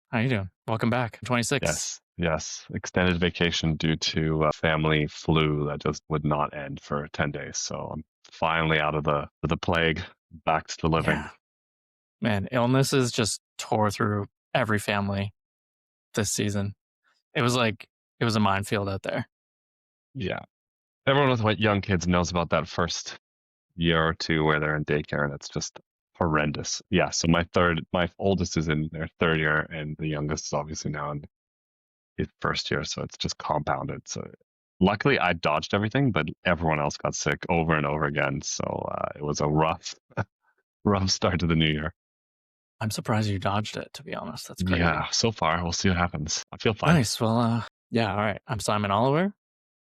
How you doing? Welcome back. 26. Yes, yes. Extended vacation due to family flu that just would not end for 10 days. So I'm finally out of the plague, back to the living. Yeah. Man, illnesses just tore through every family this season. It was like it was a minefield out there. Yeah. Everyone with young kids knows about that first year or two where they're in daycare, and it's just horrendous. Yeah. So my oldest is in their third year, and the youngest is obviously now in his first year. So it's just compounded. So luckily I dodged everything, but everyone else got sick over and over again. So it was a rough start to the new year. I'm surprised you dodged it, to be honest. That's crazy. Yeah, so far we'll see what happens. I feel fine. Nice. Well, yeah, all right. I'm Simon Oliver.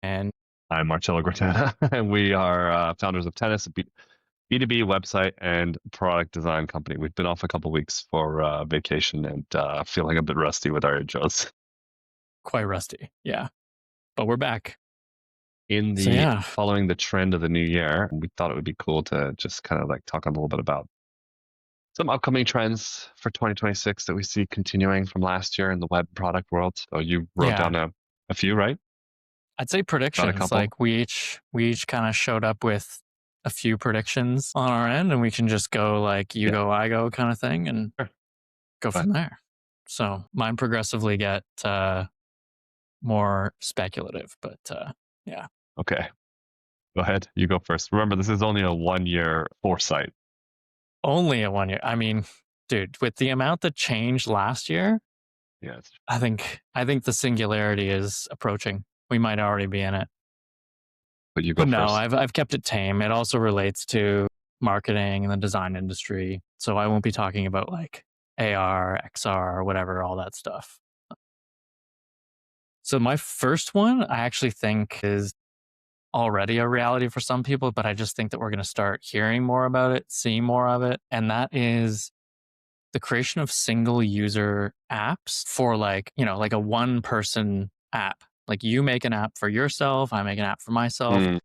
And I'm Marcello Gratana, and we are founders of Tennis, a B2B website and product design company. We've been off a couple weeks for vacation and feeling a bit rusty with our intros. quite rusty. Yeah. But we're back. In So the yeah. following the trend of the new year, we thought it would be cool to just kind of like talk a little bit about some upcoming trends for 2026 that we see continuing from last year in the web product world. So you wrote Yeah. down a few, right? I'd say Got a predictions. couple? Like we each kind of showed up with a few predictions on our end, and we can just go like you Yeah, go, I go kind of thing and sure. go Go ahead. from there. So mine progressively get more speculative, but yeah, Okay, go ahead. You go first. Remember, this is only a 1 year foresight. only a 1 year. I mean, dude, with the amount that changed last year, Yeah, I think the singularity is approaching. We might already be in it, but you go but no, first. I've kept it tame. It also relates to marketing and the design industry, so I won't be talking about like AR, XR, whatever, all that stuff. So my first one, I actually think is already a reality for some people, but I just think that we're going to start hearing more about it, seeing more of it. And that is the creation of single user apps for like a one person app. Like you make an app for yourself, I make an app for myself. Mm,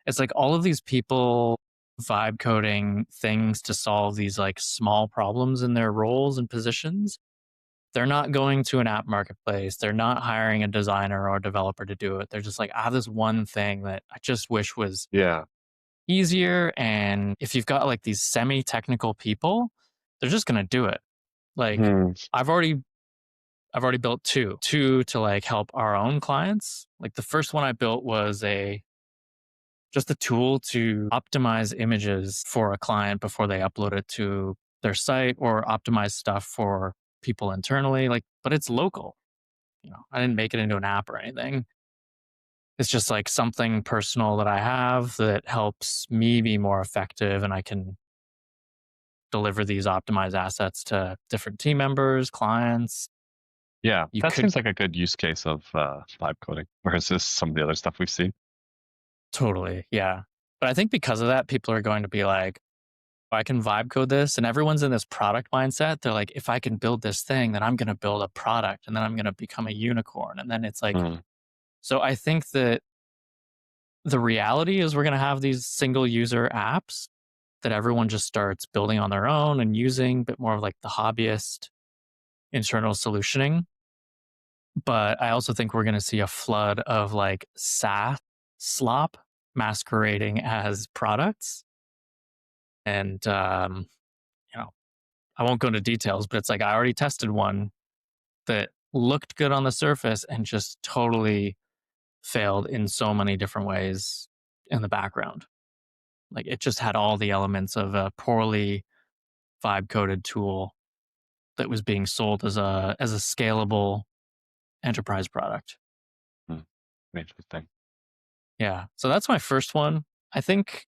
It's like all of these people vibe coding things to solve these like small problems in their roles and positions. They're not going to an app marketplace. They're not hiring a designer or a developer to do it. They're just like, I have this one thing that I just wish was yeah. easier. And if you've got like these semi technical people, they're just going to do it. Like Hmm. I've already I've already built two to like help our own clients. Like the first one I built was a just a tool to optimize images for a client before they upload it to their site or optimize stuff for people internally. Like, but it's local. I didn't make it into an app or anything. It's just like something personal that I have that helps me be more effective and I can deliver these optimized assets to different team members, clients. Yeah, You that could seems like a good use case of vibe coding versus some of the other stuff we've seen. totally, yeah. But I think because of that, people are going to be like, I can vibe code this. And everyone's in this product mindset. They're like, if I can build this thing, then I'm going to build a product and then I'm going to become a unicorn. And then it's like, Mm, so I think that the reality is we're going to have these single user apps that everyone just starts building on their own and using, a bit more of like the hobbyist internal solutioning. But I also think we're going to see a flood of like SaaS slop masquerading as products. And, you know, I won't go into details, but it's like I already tested one that looked good on the surface and just totally failed in so many different ways in the background. Like it just had all the elements of a poorly vibe coded tool that was being sold as a scalable enterprise product. mm, interesting. Yeah. So that's my first one. I think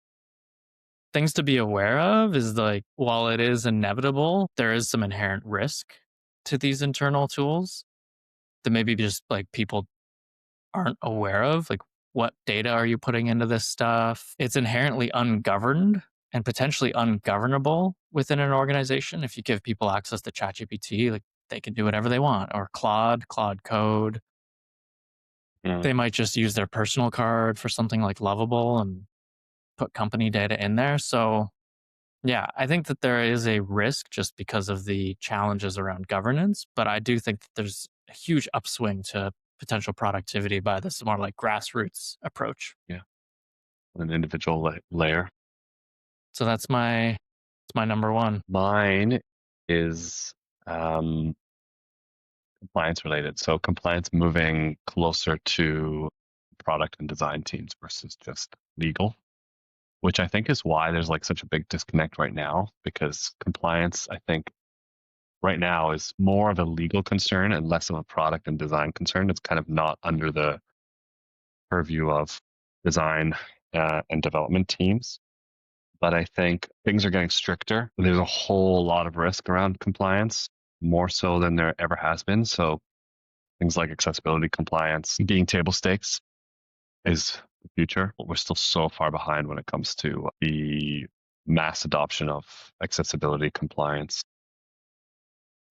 things to be aware of is like while it is inevitable, there is some inherent risk to these internal tools that maybe just like people aren't aware of. Like what data are you putting into this stuff? It's inherently ungoverned and potentially ungovernable within an organization. If you give people access to ChatGPT, like they can do whatever they want, or Claude Code. Mm, They might just use their personal card for something like Lovable and put company data in there. So Yeah, I think that there is a risk just because of the challenges around governance, but I do think that there's a huge upswing to potential productivity by this more like grassroots approach. Yeah, an individual layer. So it's my number one. Mine is um, compliance related. So compliance moving closer to product and design teams versus just legal, which I think is why there's like such a big disconnect right now, because compliance, I think, right now is more of a legal concern and less of a product and design concern. It's kind of not under the purview of design and development teams. But I think things are getting stricter. There's a whole lot of risk around compliance, more so than there ever has been. So things like accessibility compliance being table stakes is the future. But we're still so far behind when it comes to the mass adoption of accessibility compliance.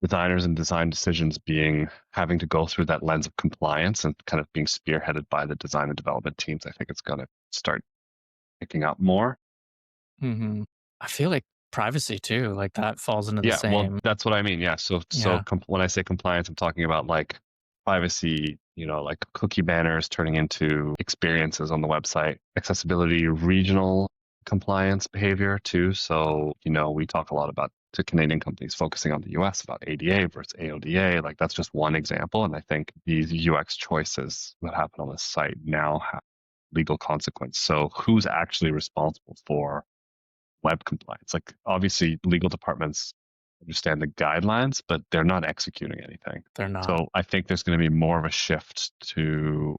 Designers and design decisions being having to go through that lens of compliance and kind of being spearheaded by the design and development teams. I think it's going to start picking up more. Hmm. I feel like privacy too, like that falls into the Yeah, well, same. that's what I mean. Yeah, Yeah. when I say compliance, I'm talking about like privacy, like cookie banners turning into experiences on the website, accessibility, regional compliance behavior too. So, we talk a lot about to Canadian companies focusing on the US about ADA versus AODA. Like that's just one example. And I think these UX choices that happen on the site now have legal consequence. So who's actually responsible for web compliance? Like obviously legal departments understand the guidelines, but they're not executing anything. They're not. So I think there's going to be more of a shift to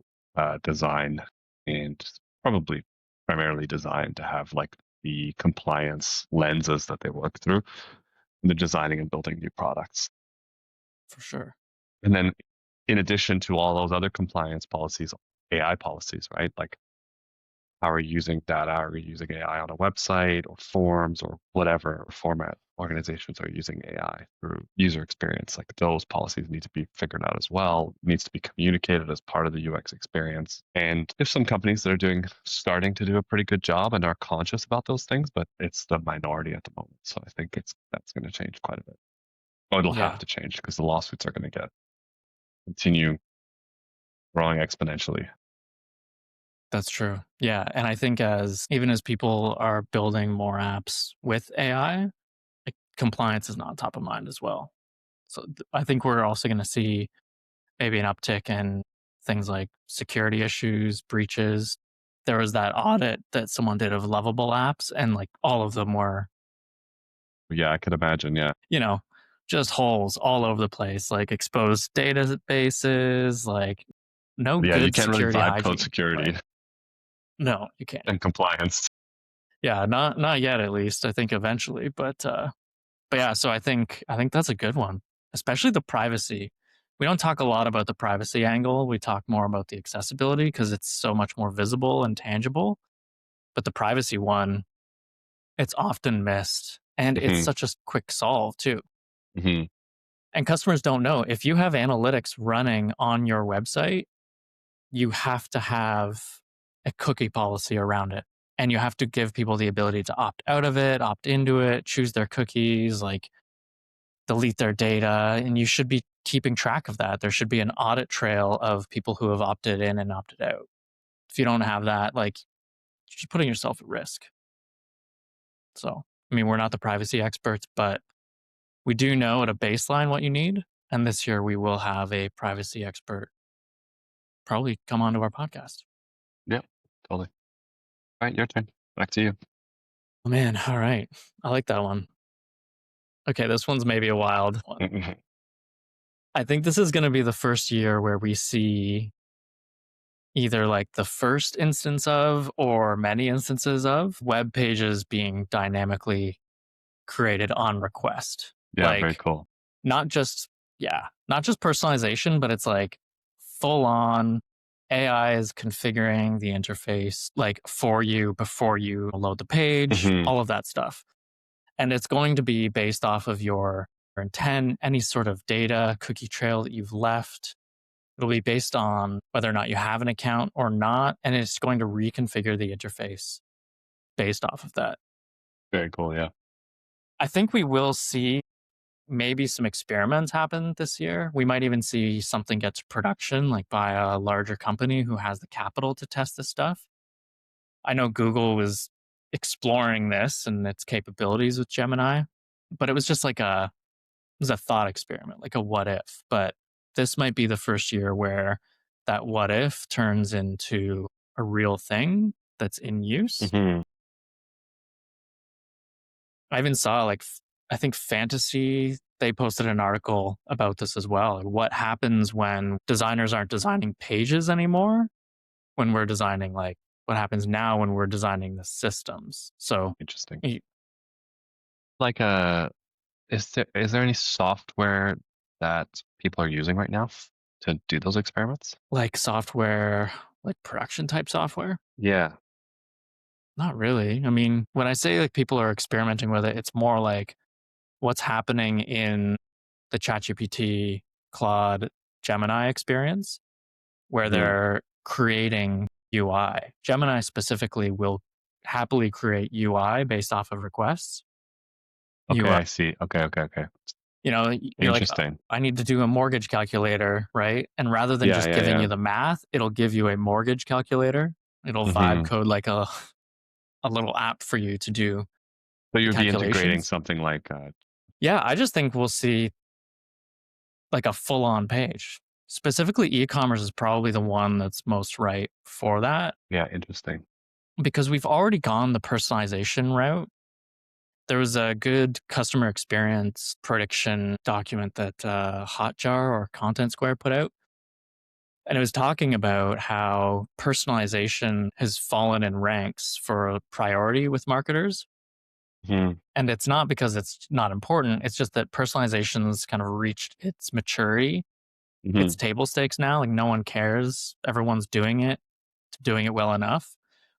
design, and probably primarily design, to have like the compliance lenses that they work through when they're designing and building new products. For sure. And then in addition to all those other compliance policies, AI policies, right? Like how are you using data? Are you using AI on a website or forms or whatever format organizations are using AI through user experience? Like those policies need to be figured out as well. It needs to be communicated as part of the UX experience. And there's some companies that are starting to do a pretty good job and are conscious about those things, but it's the minority at the moment. So I think that's going to change quite a bit. Oh, it'll have Yeah, to change because the lawsuits are going to continue growing exponentially. that's true. Yeah. And I think even as people are building more apps with AI, like, compliance is not top of mind as well. So I think we're also going to see maybe an uptick in things like security issues, breaches. There was that audit that someone did of lovable apps, and like all of them were, Yeah, I could imagine. Yeah. you know, just holes all over the place, like exposed databases, like no Yeah, you good can't really security vibe code hygiene. security Like, no, you can't. and compliance. Yeah, not yet at least. I think eventually, but yeah, so I think that's a good one, especially the privacy. We don't talk a lot about the privacy angle. We talk more about the accessibility because it's so much more visible and tangible. But the privacy one, it's often missed, and it's Hmm. such a quick solve too. Hmm. And customers don't know if you have analytics running on your website, you have to have a cookie policy around it. And you have to give people the ability to opt out of it, opt into it, choose their cookies, like delete their data. And you should be keeping track of that. There should be an audit trail of people who have opted in and opted out. If you don't have that, like, you're just putting yourself at risk. So, I mean, we're not the privacy experts, but we do know at a baseline what you need. And this year we will have a privacy expert probably come onto our podcast. Yeah, totally. All right, your turn. Back to you. Oh, man. All right. I like that one. Okay. This one's maybe a wild one. Mhm. I think this is going to be the first year where we see either like the first instance of or many instances of web pages being dynamically created on request. Yeah, very Like, cool. not just, yeah, not just personalization, but it's like full on AI is configuring the interface like for you before you load the page, Hmm. all of that stuff. And it's going to be based off of your intent, any sort of data, cookie trail that you've left. It'll be based on whether or not you have an account or not. And it's going to reconfigure the interface based off of that. Very cool. Yeah. I think we will see maybe some experiments happen this year. We might even see something get to production, like by a larger company who has the capital to test this stuff. I know Google was exploring this and its capabilities with Gemini, but it was just like it was a thought experiment, like a what if. But this might be the first year where that what if turns into a real thing that's in use. Hmm. I even saw I think Fantasy, they posted an article about this as well. Like what happens when designers aren't designing pages anymore? When we're designing, like, what happens now when we're designing the systems? So, Interesting. y- Like, is there any software that people are using right now to do those experiments? like software, like production type software? Yeah. Not really. I mean, when I say like people are experimenting with it, it's more like what's happening in the ChatGPT, Claude, Gemini experience, where Hmm. they're creating UI. Gemini specifically will happily create UI based off of requests. Okay, UI, I see. Okay, okay, okay. you're like, Interesting. I need to do a mortgage calculator, right? And rather than Yeah, just yeah, giving yeah. you the math, it'll give you a mortgage calculator. It'll vibe Hmm. code like a little app for you to do So the you'd be integrating calculations. something like, Yeah, I just think we'll see like a full on page. Specifically, e commerce is probably the one that's most right for that yeah, interesting. because we've already gone the personalization route. There was a good customer experience prediction document that Hotjar or Content Square put out. And it was talking about how personalization has fallen in ranks for a priority with marketers. Hmm. And it's not because it's not important. It's just that personalization's kind of reached its maturity. It's Hmm. table stakes now. Like no one cares. Everyone's doing it well enough.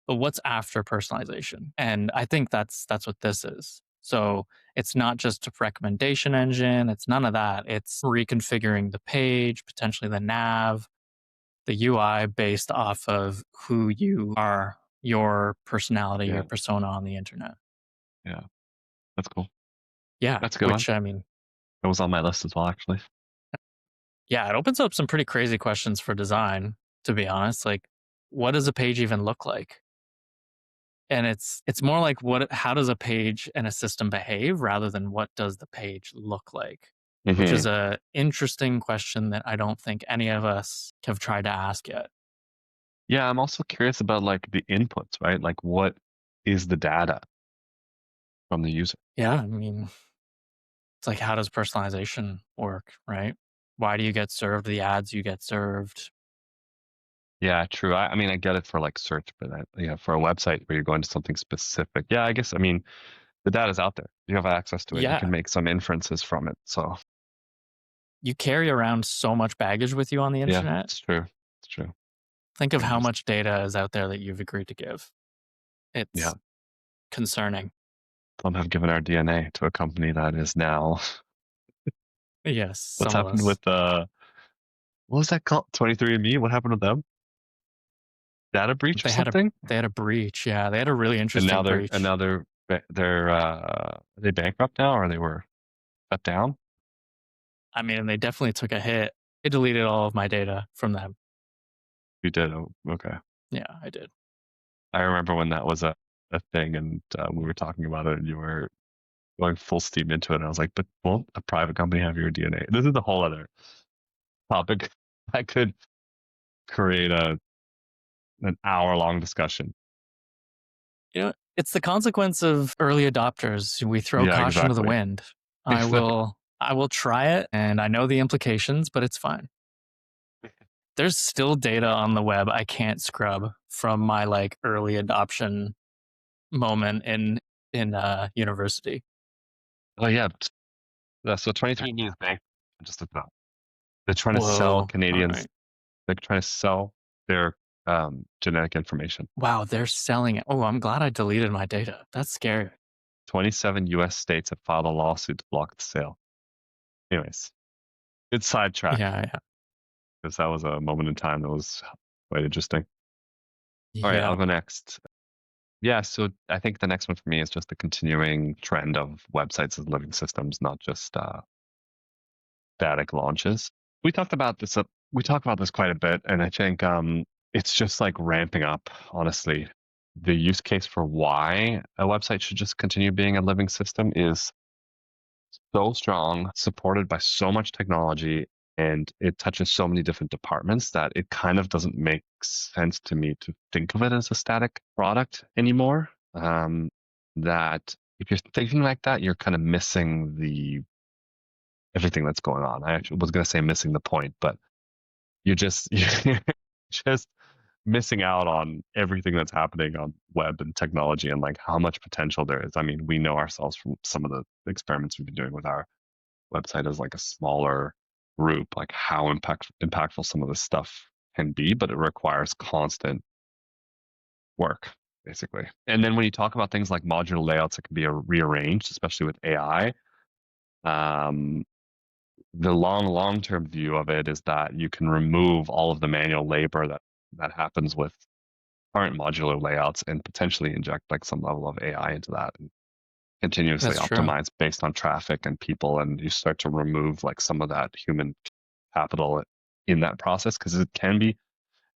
But what's after personalization? And I think that's what this is. So it's not just a recommendation engine. It's none of that. It's reconfiguring the page, potentially the nav, the UI based off of who you are, your personality, your Yeah, persona on the internet. yeah. That's cool. Yeah, That's a good one. which I mean, It was on my list as well, actually. yeah, it opens up some pretty crazy questions for design, to be honest. Like, what does a page even look like? And it's more like what how does a page and a system behave rather than what does the page look like? Which Hmm. is a interesting question that I don't think any of us have tried to ask yet. Yeah, I'm also curious about like the inputs, right? Like what is the data from the user? Yeah, I mean, it's like how does personalization work, right? Why do you get served the ads you get served? Yeah, true. I mean, I get it for like search, but for a website where you're going to something specific. Yeah, I guess, I mean, the data's out there. You have access to it. You can Yeah, make some inferences from it. So you carry around so much baggage with you on the yeah, internet. it's true. It's true. Think of how Interesting. much data is out there that you've agreed to give. Yeah. It's concerning. Some have given our DNA to a company that is now Yes, what's some of happened us. with what was that called? 23andMe? What happened with them? Data breach or something? They had a breach. Yeah, they had a really And now interesting they're and breach. now they're are they bankrupt now or they were shut down? I mean, they definitely took a hit. I deleted all of my data from them. You did. Oh, okay. Yeah, I did. I remember when that was a thing and we were talking about it and you were going full steam into it. And I was like, but won't a private company have your DNA? This is a whole other topic. I could create an hour long discussion. You know, it's the consequence of early adopters. We throw Yeah, caution to the exactly. wind. Exactly. I will try it and I know the implications, but it's fine. There's still data on the web I can't scrub from my like early adoption moment in university. Oh yeah. So 23andMe is bank. Just looked it up. They're trying to sell Whoa. All Canadians. right. They're trying to sell their genetic information. Wow, they're selling it. Oh, I'm glad I deleted my data. That's scary. 27 U.S. states have filed a lawsuit to block the sale. Anyways, good sidetrack Yeah, yeah. because that was a moment in time that was quite interesting. All right, Yeah. I'll go next. Yeah, so I think the next one for me is just the continuing trend of websites as living systems, not just static launches. We talked about this. We talk about this quite a bit, and I think it's just like ramping up. Honestly, the use case for why a website should just continue being a living system is so strong, supported by so much technology, and it touches so many different departments that it kind of doesn't make sense to me to think of it as a static product anymore. That if you're thinking like that, you're kind of missing the everything that's going on. I actually was going to say missing the point, but you're just missing out on everything that's happening on web and technology and like how much potential there is. I mean, we know ourselves from some of the experiments we've been doing with our website as like a smaller group, like how impactful some of this stuff can be, but it requires constant work, basically. And then when you talk about things like modular layouts that can be rearranged, especially with AI, um, the long term view of it is that you can remove all of the manual labor that happens with current modular layouts and potentially inject like some level of AI into that and continuously That's true. optimize based on traffic and people, and you start to remove like some of that human capital in that process because it can be, if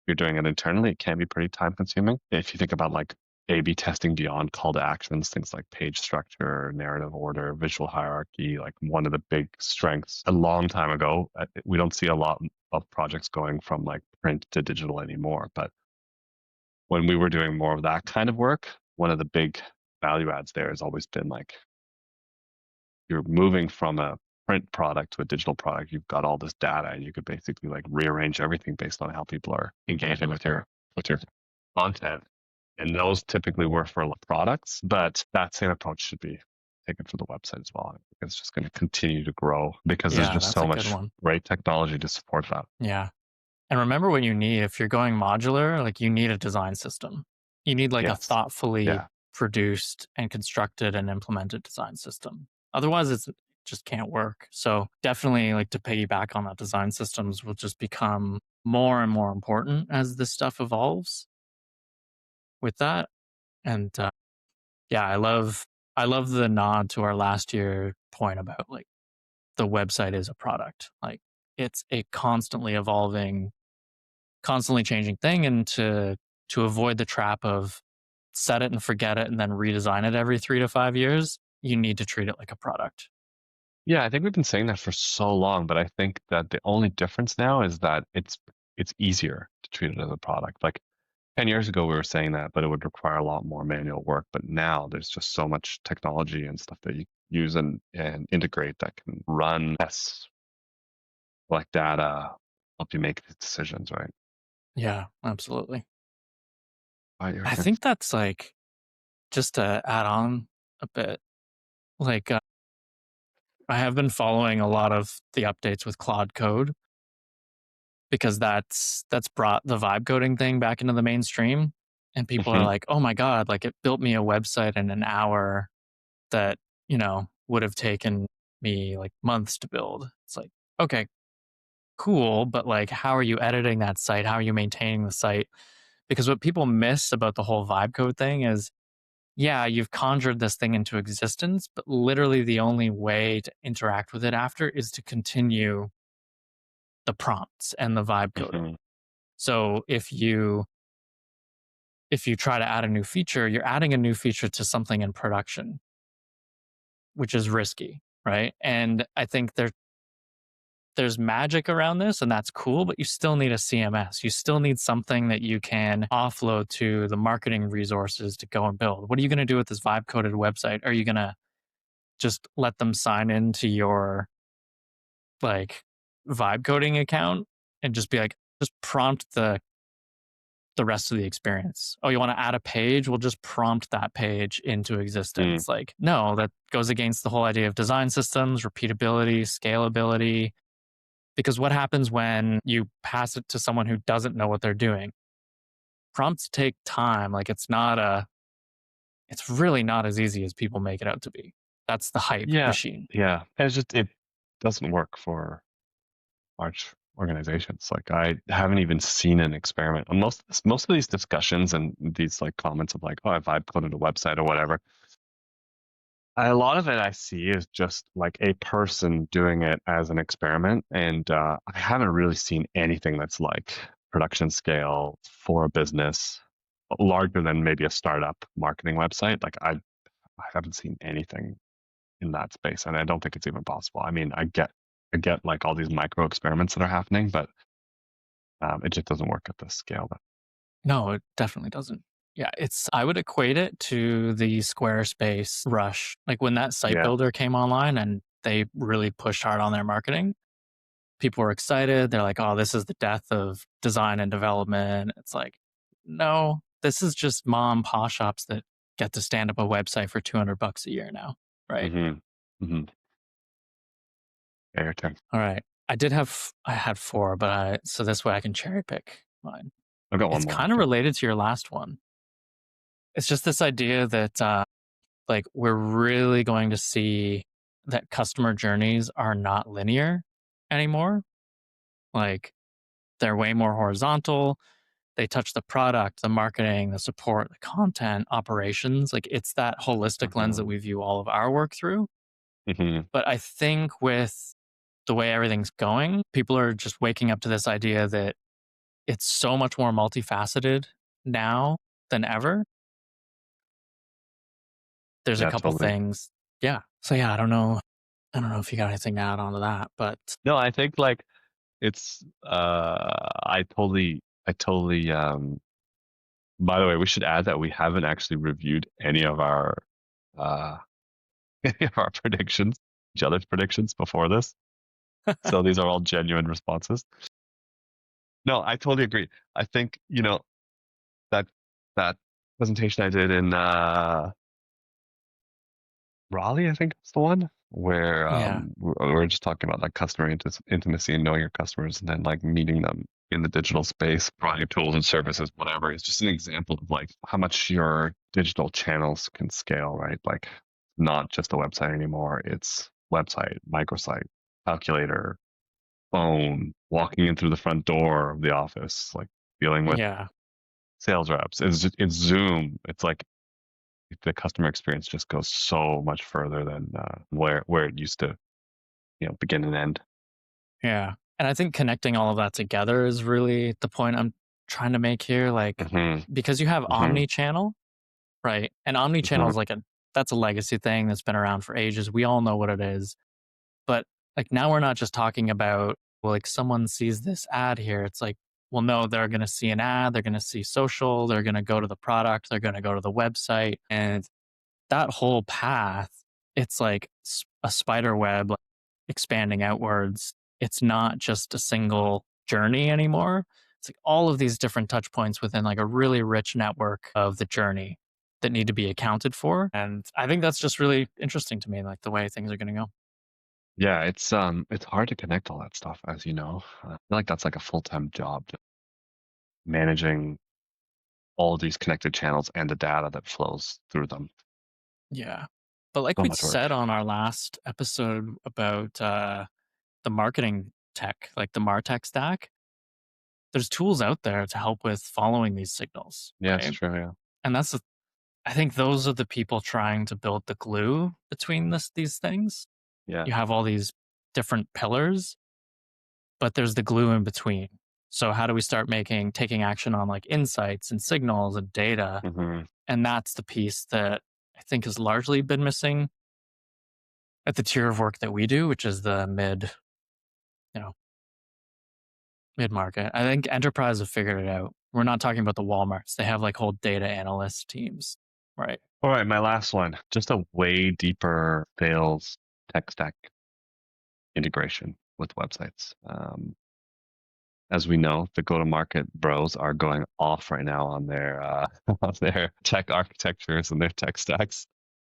you're doing it internally, it can be pretty time consuming. If you think about like A/B testing beyond call to actions, things like page structure, narrative order, visual hierarchy, like one of the big strengths a long time ago, we don't see a lot of projects going from like print to digital anymore. But when we were doing more of that kind of work, one of the big value adds there has always been like you're moving from a print product to a digital product. You've got all this data and you could basically like rearrange everything based on how people are engaging with your content. And those typically work for products, but that same approach should be taken for the website as well. It's just going to continue to grow because there's Yeah, just that's so a good much one. great technology to support that. Yeah. And remember what you need if you're going modular, like you need a design system. You need like a Yes. thoughtfully Yeah. produced and constructed and implemented design system. Otherwise, it just can't work. So definitely like to piggyback on that, design systems will just become more and more important as this stuff evolves with that. And yeah, I love the nod to our last year point about like the website is a product. Like it's a constantly evolving, constantly changing thing, and to avoid the trap of set it and forget it and then redesign it every 3 to 5 years, you need to treat it like a product. Yeah, I think we've been saying that for so long, but I think that the only difference now is that it's easier to treat it as a product. Like 10 years ago, we were saying that, but it would require a lot more manual work. But now there's just so much technology and stuff that you use and integrate that can run tests, collect data, help you make these decisions, right? Yeah, absolutely. You're I here. think that's like, just to add on a bit, like, I have been following a lot of the updates with Claude Code because that's brought the vibe coding thing back into the mainstream, and people are Mhm. like, "Oh my god, like it built me a website in an hour that, would have taken me like months to build." It's like, "Okay, cool, but like how are you editing that site? How are you maintaining the site?" Because what people miss about the whole vibe code thing is, yeah, you've conjured this thing into existence, but literally the only way to interact with it after is to continue the prompts and the vibe coding. Mhm. So if you try to add a new feature, you're adding a new feature to something in production, which is risky, right? And I think there's magic around this and that's cool, but you still need a CMS. You still need something that you can offload to the marketing resources to go and build. What are you going to do with this vibe coded website? Are you going to just let them sign into your like vibe coding account and just be like, just prompt the rest of the experience? Oh, you want to add a page? We'll just prompt that page into Mm. existence. Like, no, that goes against the whole idea of design systems, repeatability, scalability. Because what happens when you pass it to someone who doesn't know what they're doing? Prompts take time. Like it's really not as easy as people make it out to be. That's the hype Yeah, machine. yeah. And it doesn't work for large organizations. Like I haven't even seen an experiment. And most of these discussions and these like comments of like, oh, if I put in a website or whatever, a lot of it I see is just like a person doing it as an experiment, and I haven't really seen anything that's like production scale for a business larger than maybe a startup marketing website. Like I haven't seen anything in that space, and I don't think it's even possible. I mean, I get like all these micro experiments that are happening, but it just doesn't work at this scale. No, it definitely doesn't. Yeah, I would equate it to the Squarespace rush. Like when that site Yeah. builder came online and they really pushed hard on their marketing, people were excited. They're like, oh, this is the death of design and development. It's like, no, this is just mom and pop shops that get to stand up a website for $200 a year now. Right. Mm-hmm. Mm-hmm. Yeah, your turn. All right. I had four, but so this way I can cherry pick mine. I've got one It's more kind of after. related to your last one. It's just this idea that like we're really going to see that customer journeys are not linear anymore. Like they're way more horizontal. They touch the product, the marketing, the support, the content, operations. Like it's that holistic lens that Mm-hmm. we view all of our work through. Mm-hmm. But I think with the way everything's going, people are just waking up to this idea that it's so much more multifaceted now than ever. There's a Yeah, couple totally. things. Yeah. So yeah, I don't know. I don't know if you got anything to add on to that, but No, I think like it's I totally by the way, we should add that we haven't actually reviewed uh any of our predictions, each other's predictions before this. So these are all genuine responses. No, I totally agree. I think, that that presentation I did in Raleigh, I think it's the one where yeah. we're just talking about like customer intimacy and knowing your customers and then like meeting them in the digital space, providing tools and services, whatever. It's just an example of like how much your digital channels can scale, right? Like not just a website anymore. It's website, microsite, calculator, phone, walking in through the front door of the office, like dealing with Yeah. sales reps. It's Zoom. It's like the customer experience just goes so much further than where it used to, begin and end. Yeah. And I think connecting all of that together is really the point I'm trying to make here. Like, Hmm. because you have Hmm. omni-channel, right? And omni-channel Hmm. is that's a legacy thing that's been around for ages. We all know what it is. But like now we're not just talking about, well, like someone sees this ad here. It's like, well, no, they're going to see an ad, they're going to see social, they're going to go to the product, they're going to go to the website. And that whole path, it's like a spider web like, expanding outwards. It's not just a single journey anymore. It's like all of these different touch points within like a really rich network of the journey that need to be accounted for. And I think that's just really interesting to me, like the way things are going to go. Yeah, it's hard to connect all that stuff, as you know. I feel like that's like a full-time job, managing all these connected channels and the data that flows through them. Yeah. But like So we'd much work. said on our last episode about the marketing tech, like the MarTech stack, there's tools out there to help with following these signals, Yeah, it's right? true. Yeah. And I think those are the people trying to build the glue between these things. Yeah. You have all these different pillars, but there's the glue in between. So how do we start taking action on like insights and signals and data? Hmm. And that's the piece that I think has largely been missing at the tier of work that we do, which is the you know, mid market. I think enterprise have figured it out. We're not talking about the Walmarts. They have like whole data analyst teams, right? All right, my last one. Just a way deeper sales tech stack integration with websites. As we know, the go-to-market bros are going off right now on their on their tech architectures and their tech stacks.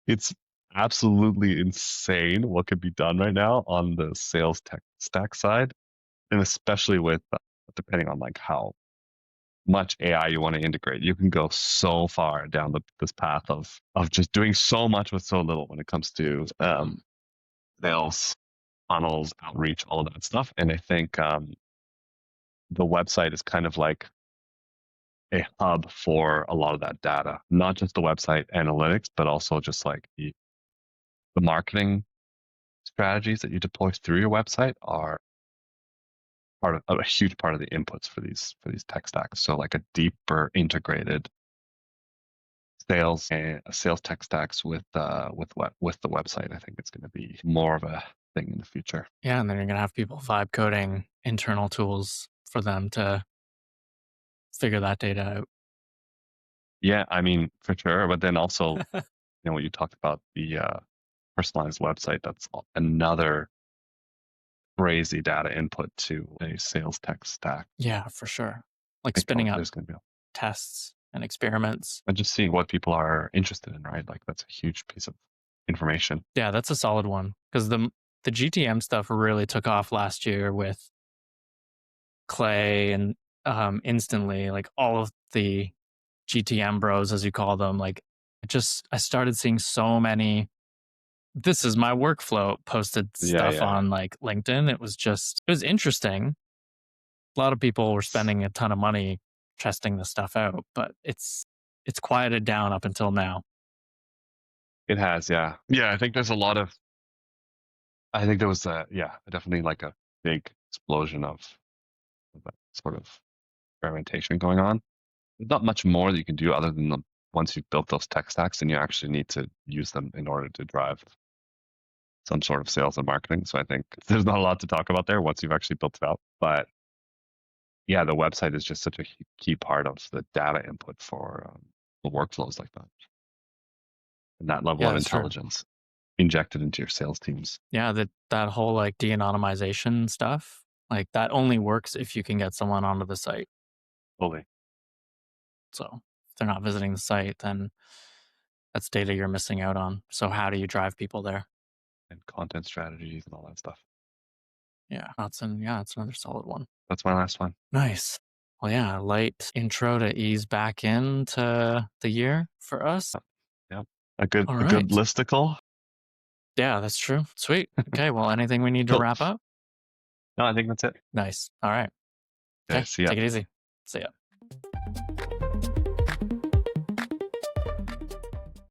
It's absolutely insane what could be done right now on the sales tech stack side, and especially with depending on like how much AI you want to integrate. You can go so far down this path of just doing so much with so little when it comes to sales, funnels, outreach, all of that stuff. And I think the website is kind of like a hub for a lot of that data, not just the website analytics, but also just like the marketing strategies that you deploy through your website are part of a huge part of the inputs for these tech stacks. So like a deeper integrated sales and sales tech stacks with the website, I think it's going to be more of a thing in the future. Yeah, and then you're gonna have people vibe coding internal tools for them to figure that data out. Yeah, I mean for sure. But then also, when you talked about the personalized website, that's another crazy data input to a sales tech stack. Yeah, for sure. Like I think spinning up there's going to be, tests and experiments. and just seeing what people are interested in, right? Like that's a huge piece of information. Yeah, that's a solid one because the GTM stuff really took off last year with Clay and instantly like all of the GTM bros as you call them. Like I started seeing so many. This is my workflow posted Yeah, stuff yeah. on like LinkedIn. It was interesting. A lot of people were spending a ton of money testing this stuff out, but it's quieted down up until now. It has, yeah. Yeah, I think there's a lot of, I think there was definitely like a big explosion of that sort of experimentation going on. There's not much more that you can do other than once you've built those tech stacks, then you actually need to use them in order to drive some sort of sales and marketing. So I think there's not a lot to talk about there once you've actually built it out. But yeah, the website is just such a key part of the data input for the workflows like that. And that level Yeah, of that's true. intelligence injected into your sales teams. Yeah, that whole like de-anonymization stuff, like that only works if you can get someone onto the site. Fully. So if they're not visiting the site, then that's data you're missing out on. So how do you drive people there? And content strategies and all that stuff. Yeah, that's another solid one. That's my last one. Nice. Well, yeah, light intro to ease back into the year for us. Yeah. A All good right. listicle. Yeah, that's true. Sweet. Okay. Well, anything we need to Cool. wrap up? No, I think that's it. Nice. All right. Okay, Okay. see ya. Take it easy. See ya.